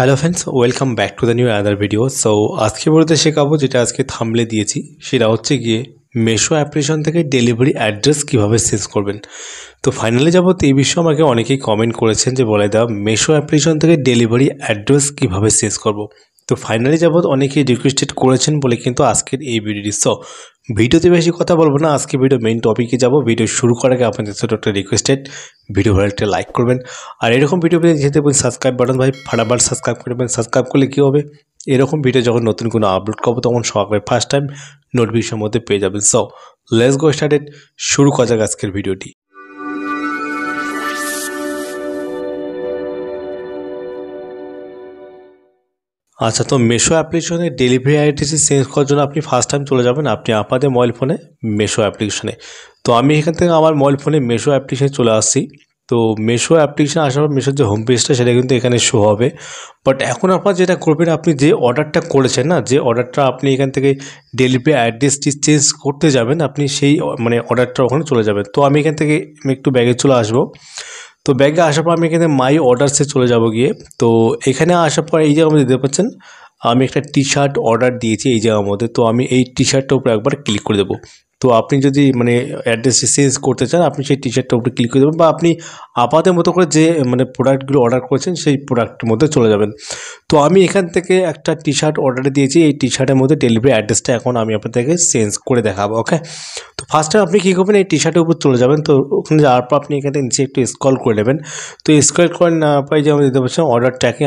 Hello friends, welcome back to the new other video. So আজকে বলতে শেখাবো, যেটা আজকে থাম্বনেলে দিয়েছি, সেটা হচ্ছে গিয়ে মেশো অ্যাপ্লিকেশন থেকে ডেলিভারি অ্যাড্রেস কীভাবে চেঞ্জ করবেন। তো ফাইনালি যাবো, তো এই বিষয়ে আমাকে অনেকেই কমেন্ট করেছেন যে বলে দাও মেশো অ্যাপ্লিকেশন থেকে ডেলিভারি অ্যাড্রেস কীভাবে চেঞ্জ করব। তো ফাইনালি যাবো, অনেকেই রিকোয়েস্টেড করেছেন বলে কিন্তু আজকের এই ভিডিওটি। সো ভিডিওতে বেশি কথা বলবো না, আজকে ভিডিও মেইন টপিকে যাব। ভিডিও শুরু করার আগে আপনাদের ছোটো একটা রিকোয়েস্টেড, ভিডিও ভালো একটা লাইক করবেন, আর এরকম ভিডিও পেয়ে যেতে পারেন সাবস্ক্রাইব বাটন ভাই ফাটাফাট সাবস্ক্রাইব করবেন। সাবস্ক্রাইব করলে কী হবে, এরকম ভিডিও যখন নতুন কোনো আপলোড করবো তখন সবাই ফার্স্ট টাইম নোটিফিকেশনের মধ্যে পেয়ে যাবেন। সো লেটস গো স্টার্টেড, শুরু করা যাক আজকের ভিডিওটি। আচ্ছা, তো মেশো অ্যাপ্লিকেশনে ডেলিভারি অ্যাড্রেসে চেঞ্জ করার জন্য আপনি ফার্স্ট টাইম চলে যাবেন আপনি আপনাদের মোবাইল ফোনে মেশো অ্যাপ্লিকেশনে। তো আমি এখান থেকে আমার মোবাইল ফোনে মেশো অ্যাপ্লিকেশনে চলে আসছি। তো মেশো অ্যাপ্লিকেশন আসার পর মেশোর যে হোম পেজটা সেটা কিন্তু এখানে শো হবে। বাট এখন আপনার যেটা করবেন, আপনি যে অর্ডারটা করেছেন না, যে অর্ডারটা আপনি এখান থেকে ডেলিভারি অ্যাড্রেসটি চেঞ্জ করতে যাবেন, আপনি সেই অর্ডারটা ওখানে চলে যাবেন। তো আমি এখান থেকে একটু ব্যাগে চলে আসবো। তো ব্যাগে আসার পর আমি এখানে মাই অর্ডারসে চলে যাব গিয়ে। তো এখানে আসার পর এই জায়গার মধ্যে দেখতে পাচ্ছেন আমি একটা টি শার্ট অর্ডার দিয়েছি এই জায়গার মধ্যে। তো আমি এই টি শার্টটার উপরে একবার ক্লিক করে দেবো। তো আপনি যদি অ্যাড্রেসে চেঞ্জ করতে চান, আপনি সেই টি শার্টটার উপরে ক্লিক করে দেবেন, বা আপনি আপনাদের মতো করে যে প্রোডাক্টগুলো অর্ডার করেছেন সেই প্রোডাক্টের মধ্যে চলে যাবেন। তো আমি এখান থেকে একটা টি শার্ট অর্ডার দিয়েছি, এই টি শার্টের মধ্যে ডেলিভারি অ্যাড্রেসটা এখন আমি আপনাদেরকে চেঞ্জ করে দেখাবো। ওকে, তো ফার্স্টে আপনি কী করবেন, এই টি শার্টের উপর চলে যাবেন। তো ওখানে যাওয়ার পর আপনি এখানে নিচে একটু স্ক্রল করে নেবেন। তো স্ক্রল করে না পাই যে আমি দিতে পারছেন অর্ডার ট্র্যাকিং,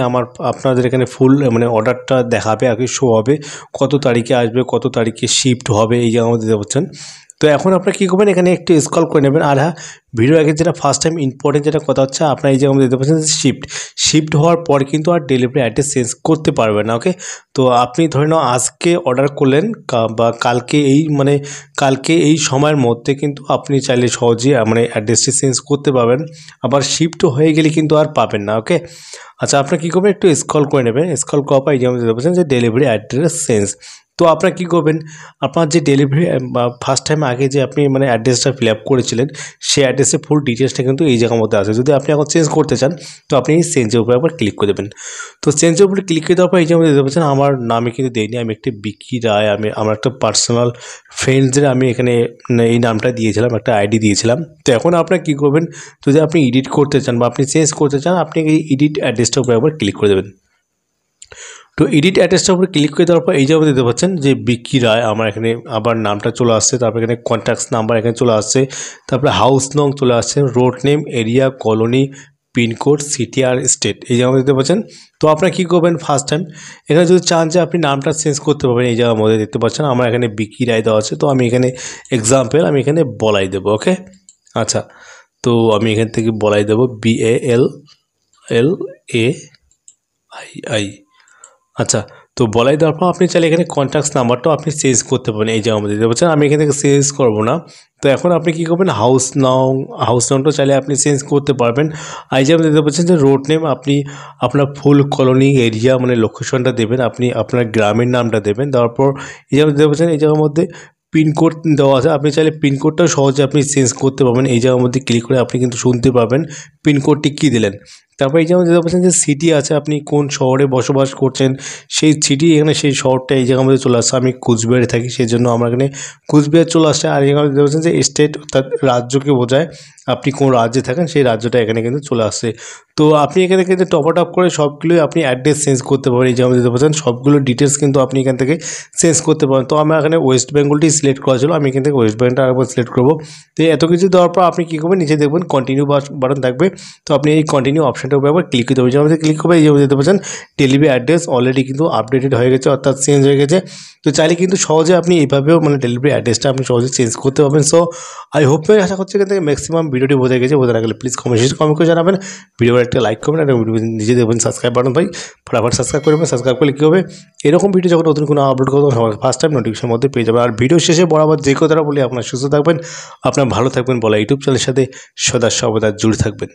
আপনাদের এখানে ফুল অর্ডারটা দেখাবে আর কি, শো হবে কত তারিখে আসবে, কত তারিখে শিফট হবে, এই জায়গার মধ্যে দিতে পারছেন। তো এখন আপনারা কী করবেন, এখানে একটু স্ক্রল করে নেবেন। আর হ্যাঁ, ভিডিও আগে যেটা ফার্স্ট টাইম ইম্পর্টেন্ট যেটা কথা হচ্ছে, আপনার এই জায়গার মধ্যে দিতে পারছেন শিফট হওয়ার পর কিন্তু আর ডেলিভারি অ্যাড্রেস চেঞ্জ করতে পারবেন না। ওকে, তো আপনি ধরে নাও আজকে অর্ডার করলেন বা কালকে কালকে এই সময়ের মধ্যে কিন্তু আপনি চাইলে সহজেই অ্যাড্রেসটি চেঞ্জ করতে পারবেন। আবার শিফট হয়ে গেলে কিন্তু আর পাবেন না। ওকে, আচ্ছা, আপনার কী করবেন, একটু স্ক্রল করে নেবেন। স্ক্রল করার পর এই যে দিতে পারছেন যে ডেলিভারি অ্যাড্রেস চেঞ্জ। তো আপনারা কী করবেন, আপনার যে ডেলিভারি ফার্স্ট টাইম আগে যে আপনি অ্যাড্রেসটা ফিল আপ করেছিলেন, সেই অ্যাড্রেসের ফুল ডিটেলসটা কিন্তু এই জায়গার মধ্যে আছে। যদি আপনি এখন চেঞ্জ করতে চান, তো আপনি এই চেঞ্জের উপরে একবার ক্লিক করে দেবেন। তো চেঞ্জের উপরে ক্লিক করে দেওয়ার পর এই যে দিতে পারছেন আমার নামে কিন্তু দেয়নি, আমি একটি বিকি রায়, আমার একটা পার্সোনাল ফ্রেন্ডসদের আমি এখানে এই নামটা দিয়েছিলাম, একটা আইডি দিয়েছিলাম। তো এখন আপনারা কী করবেন, যদি আপনি এডিট করতে চান বা আপনি চেঞ্জ করতে চান, আপনি এই এডিট অ্যাড্রেসটার উপরে একবার ক্লিক করে দেবেন। তো এডিট অ্যাড্রেসটার উপরে ক্লিক করে দেওয়ার পর এই জায়গায় দিতে পারছেন যে বিকি রায়, আমার এখানে আবার নামটা চলে আসছে। তারপর এখানে কন্ট্যাক্টস নাম্বার এখানে চলে আসছে, তারপরে হাউস নং চলে আসছে, road name, area, colony, pincode, city আর স্টেট এই জায়গায় দিতে পারছেন। তো আপনারা কী করবেন, ফার্স্ট টাইম এখানে যদি চান যে আপনি নামটা চেঞ্জ করতে পারবেন, এই জায়গার মধ্যে দেখতে পাচ্ছেন আমার এখানে বিকি রায় দেওয়া আছে। তো আমি এখানে এক্সাম্পল আমি এখানে বলাই দেবো। ওকে, আচ্ছা, তো আমি এখান থেকে বলাই দেবো BALLAI। আচ্ছা, তো বলাই দেওয়ার পর আপনি চাইলে এখানে কন্ট্যাক্টস নাম্বারটাও আপনি চেঞ্জ করতে পারেন, এই জায়গার মধ্যে দিতে পারছেন। আমি এখান থেকে চেঞ্জ করবো না। তো এখন আপনি কী করবেন, হাউস নামটাও চাইলে আপনি চেঞ্জ করতে পারবেন। এই জায়গায় দিতে পারছেন যে রোড নেম, আপনি আপনার ফুল কলোনি এরিয়া লোকেশনটা দেবেন, আপনি আপনার গ্রামের নামটা দেবেন। দেওয়ার পর এই জায়গায় দিতে পারছেন এই জায়গার মধ্যে পিনকোড দেওয়া আছে, আপনি চাইলে পিনকোডটাও সহজে আপনি চেঞ্জ করতে পারবেন। এই জায়গার মধ্যে ক্লিক করে আপনি কিন্তু শুনতে পারবেন পিনকোডটি কী দিলেন। তারপর এই যেমন দিতে পারছেন যে সিটি আছে, আপনি কোন শহরে বসবাস করছেন সেই সিটি, এখানে সেই শহরটা এই জায়গার মধ্যে চলে আসছে। আমি কুচবিহারে থাকি, সেই জন্য আমার এখানে কুচবিহার চলে আসছে। আর এখানে দিতে পারছেন যে স্টেট, অর্থাৎ রাজ্যকে বোঝায়, আপনি কোন রাজ্যে থাকেন সেই রাজ্যটা এখানে কিন্তু চলে আসছে। তো আপনি এখানে কিন্তু টপ আপ করে সবগুলোই আপনি অ্যাড্রেস চেঞ্জ করতে পারেন। এই যেমন দিতে পারছেন সবগুলো ডিটেলস কিন্তু আপনি এখান থেকে চেঞ্জ করতে পারেন। তো আমার এখানে ওয়েস্ট বেঙ্গলটি সিলেক্ট করা ছিল, আমি এখান থেকে ওয়েস্ট বেঙ্গলটা আরেকবার সিলেক্ট করবো। তো এত কিছু দেওয়ার পর আপনি কী করবেন, নিচে দেখবেন কন্টিনিউ বাটন থাকবে। তো আপনি এই কন্টিনিউ অপশানটার উপর একবার ক্লিক করতে হবে। যেমন ক্লিক করবে এই যে দিতে পারছেন ডেলিভারি অ্যাড্রেস অলরেডি কিন্তু আপডেটেড হয়ে গেছে, অর্থাৎ চেঞ্জ হয়ে গেছে। তো চাইলে কিন্তু সহজে আপনি এইভাবেও ডেলিভারি অ্যাড্রেসটা আপনি সহজে চেঞ্জ করতে পারবেন। সো আই হোপ আশা করছি এখান থেকে ম্যাক্সিমাম ভিডিওটি বোঝা গেছে। বোঝা না গেলে প্লিজ কমেন্ট করে জানাবেন, ভিডিওর একটা লাইক করবেন, আর ভিডিও নিজে দেখবেন সাবস্ক্রাইব বাটন ভাই ফটাফট সাবস্ক্রাইব করবেন। সাবস্ক্রাইব করলে কী হবে, এরকম ভিডিও যখন নতুন কোনো আপলোড করবো ফার্স্ট টাইম নোটিফিকেশনের মধ্যে পেয়ে যাবেন। আর ভিডিও শেষে বরাবর যে কথাটা বলি, আপনার সুস্থ থাকবেন, আপনার ভালো থাকবেন বলা ইউটিউব চ্যানেলের সাথে সদা সর্বদা জুড়ে থাকবেন।